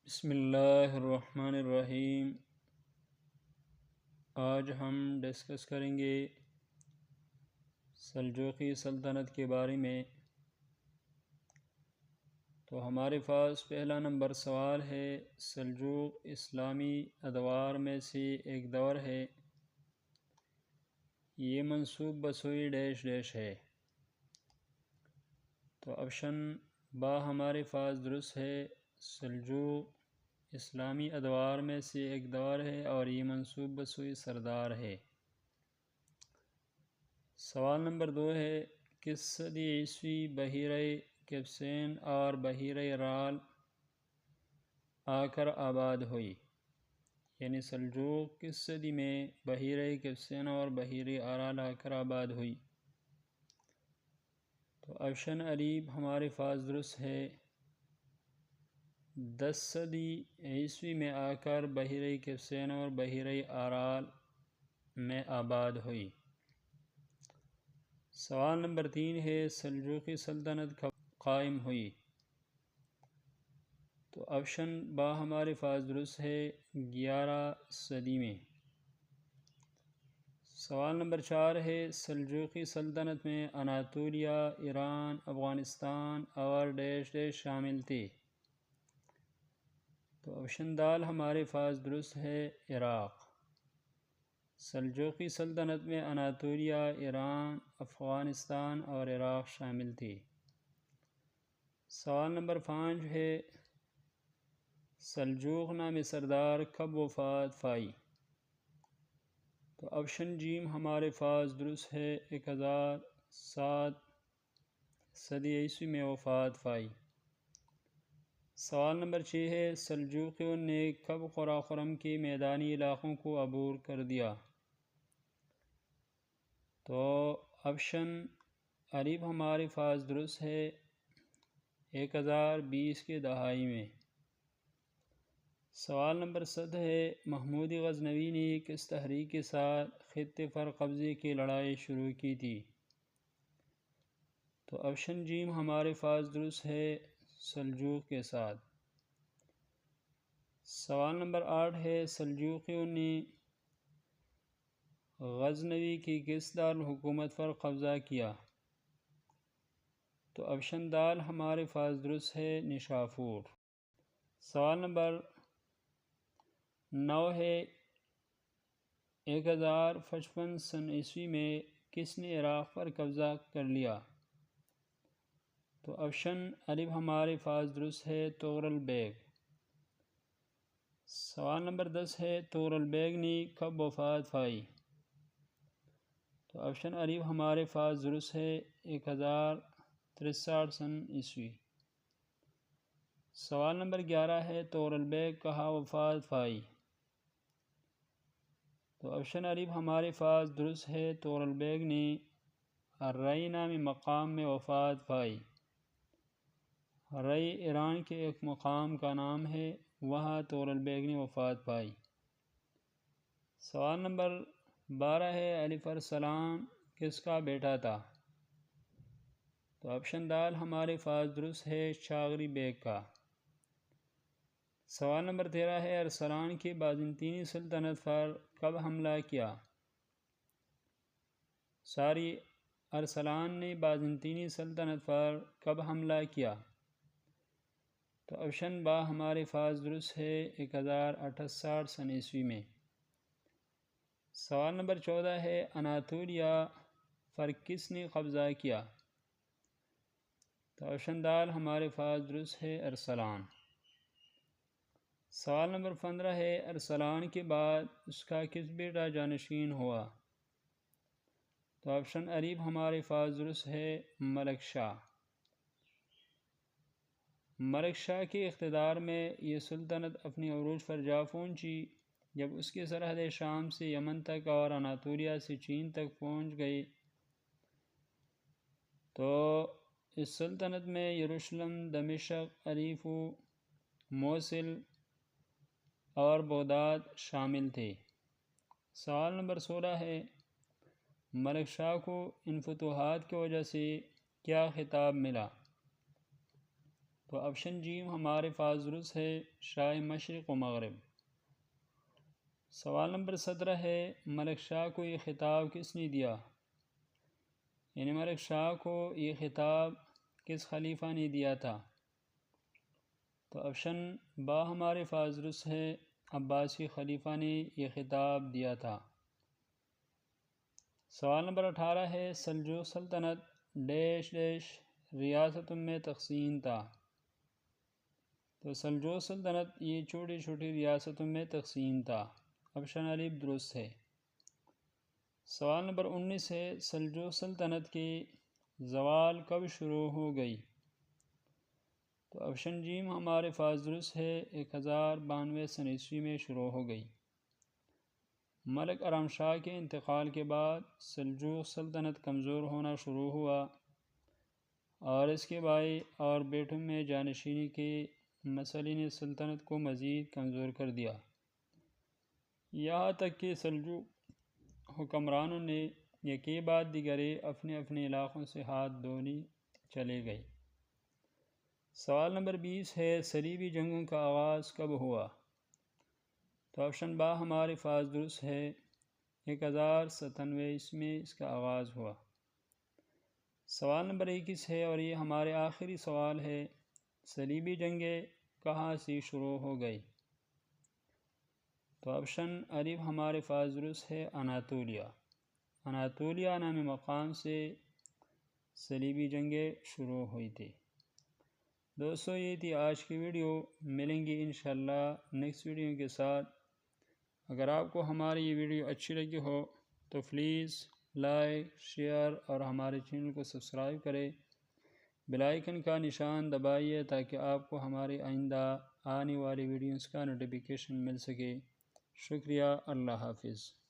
بسم اللہ الرحمن الرحیم۔ آج ہم ڈسکس کریں گے سلجوقی سلطنت کے بارے میں۔ تو ہمارے پاس پہلا نمبر سوال ہے، سلجوق اسلامی ادوار میں سے ایک دور ہے، یہ منسوب بسوئی ڈیش ڈیش ہے۔ تو آپشن با ہمارے پاس درست ہے، سلجوق اسلامی ادوار میں سے ایک دور ہے اور یہ منسوب بسوئی سردار ہے۔ سوال نمبر 2 ہے، کس صدی عیسوی بحیرہ کیسپیئن اور بحیرہ ارال آ کر آباد ہوئی؟ یعنی سلجوق کس صدی میں بحیرہ کیسپیئن اور بحیرہ ارال آ کر آباد ہوئی؟ تو آپشن علیب ہمارے پاس درست ہے، 10 صدی عیسوی میں آ کر بحیرہ کیسپیئن اور بحیرہ ارال میں آباد ہوئی۔ سوال نمبر 3 ہے، سلجوقی سلطنت کب قائم ہوئی؟ تو آپشن با ہمارے پاس درست ہے، 11 صدی میں۔ سوال نمبر 4 ہے، سلجوقی سلطنت میں اناطولیہ، ایران، افغانستان اور ڈیش ڈیش شامل تھے؟ تو آپشن دال ہمارے پاس درست ہے، عراق۔ سلجوقی سلطنت میں اناطولیہ، ایران، افغانستان اور عراق شامل تھی۔ سوال نمبر 5 ہے، سلجوق نامی سردار کب وفات پائی؟ تو آپشن جیم ہمارے پاس درست ہے، 1007 صدی عیسوی میں وفات پائی۔ سوال نمبر 6 ہے، سلجوقیوں نے کب قراقرم کے میدانی علاقوں کو عبور کر دیا؟ تو آپشن علیب ہمارے پاس درست ہے، 1020 کے دہائی میں۔ سوال نمبر 7 ہے، محمود غزنوی نے کس تحریک کے ساتھ خطے پر قبضے کی لڑائی شروع کی تھی؟ تو آپشن جیم ہمارے پاس درست ہے، سلجوق کے ساتھ۔ سوال نمبر 8 ہے، سلجوقیوں نے غزنوی کی کس دارالحکومت پر قبضہ کیا؟ تو آپشن دال ہمارے پاس درست ہے، نشاپور۔ سوال نمبر 9 ہے، 1055 سن عیسوی میں کس نے عراق پر قبضہ کر لیا؟ تو آپشن الف ہمارے پاس درست ہے، تغرل بیگ۔ سوال نمبر 10 ہے، تغرل بیگ نے کب وفات پائی؟ تو آپشن الف ہمارے پاس درست ہے، 1063 سن عیسوی۔ سوال نمبر 11 ہے، تغرل بیگ کہاں وفات پائی؟ تو آپشن الف ہمارے پاس درست ہے، تغرل بیگ نے الرئی نامی مقام میں وفات پائی۔ رئی ایران کے ایک مقام کا نام ہے، وہاں تغرل بیگ نے وفات پائی۔ سوال نمبر 12 ہے، الف ارسلان کس کا بیٹا تھا؟ تو آپشن دال ہمارے پاس درست ہے، چاغری بیگ کا۔ سوال نمبر 13 ہے، ارسلان کی بازنطینی سلطنت پر کب حملہ کیا؟ ارسلان نے بازنطینی سلطنت پر کب حملہ کیا؟ تو آپشن با ہمارے پاس درست ہے، 1068 سن عیسوی میں۔ سوال نمبر 14 ہے، اناطولیہ پر کس نے قبضہ کیا؟ تو آپشن دال ہمارے پاس درست ہے، ارسلان۔ سوال نمبر 15 ہے، ارسلان کے بعد اس کا کس بیٹا جانشین ہوا؟ تو آپشن الف ہمارے پاس درست ہے، ملک شاہ۔ ملک شاہ کے اقتدار میں یہ سلطنت اپنی عروج پر جا پہنچی جب اس کی سرحد شام سے یمن تک اور اناطولیہ سے چین تک پہنچ گئی۔ تو اس سلطنت میں یروشلم، دمشق، الیپو، موصل اور بغداد شامل تھے۔ سوال نمبر 16 ہے، ملک شاہ کو ان فتوحات کی وجہ سے کیا خطاب ملا؟ تو آپشن جیم ہمارے پاس درست ہے، شاہ مشرق و مغرب۔ سوال نمبر 17 ہے، ملک شاہ کو یہ خطاب کس نے دیا؟ یعنی ملک شاہ کو یہ خطاب کس خلیفہ نے دیا تھا؟ تو آپشن با ہمارے پاس درست ہے، عباسی خلیفہ نے یہ خطاب دیا تھا۔ سوال نمبر 18 ہے، سلجوق سلطنت ڈیش ڈیش ریاستوں میں تقسیم تھا۔ تو سلجوق سلطنت یہ چھوٹی چھوٹی ریاستوں میں تقسیم تھا۔ آپشن الف درست ہے۔ سوال نمبر 19 ہے، سلجوق سلطنت کی زوال کب شروع ہو گئی؟ تو آپشن جیم ہمارے پاس درست ہے، 1092 سن عیسوی میں شروع ہو گئی۔ ملک ارم شاہ کے انتقال کے بعد سلجوق سلطنت کمزور ہونا شروع ہوا اور اس کے بھائی اور بیٹوں میں جانشینی کے مسئلے نے سلطنت کو مزید کمزور کر دیا، یہاں تک کہ سلجوق حکمرانوں نے یکے بعد دیگرے اپنے اپنے علاقوں سے ہاتھ دھونے چلے گئے۔ سوال نمبر 20 ہے، صلیبی جنگوں کا آغاز کب ہوا؟ تو آپشن با ہمارے پاس درست ہے، 1097 میں اس کا آغاز ہوا۔ سوال نمبر 21 ہے اور یہ ہمارے آخری سوال ہے، صلیبی جنگیں کہاں سے شروع ہو گئی؟ تو آپشن الف ہمارے پاس درست ہے، اناطولیہ۔ اناطولیہ نامی مقام سے صلیبی جنگیں شروع ہوئی تھی۔ دوستو یہ تھی آج کی ویڈیو، ملیں گے انشاءاللہ نیکسٹ ویڈیو کے ساتھ۔ اگر آپ کو ہماری یہ ویڈیو اچھی لگی ہو تو پلیز لائک، شیئر اور ہمارے چینل کو سبسکرائب کریں، بیل آئیکن کا نشان دبائیے تاکہ آپ کو ہماری آئندہ آنے والی ویڈیوز کا نوٹیفیکیشن مل سکے۔ شکریہ، اللہ حافظ۔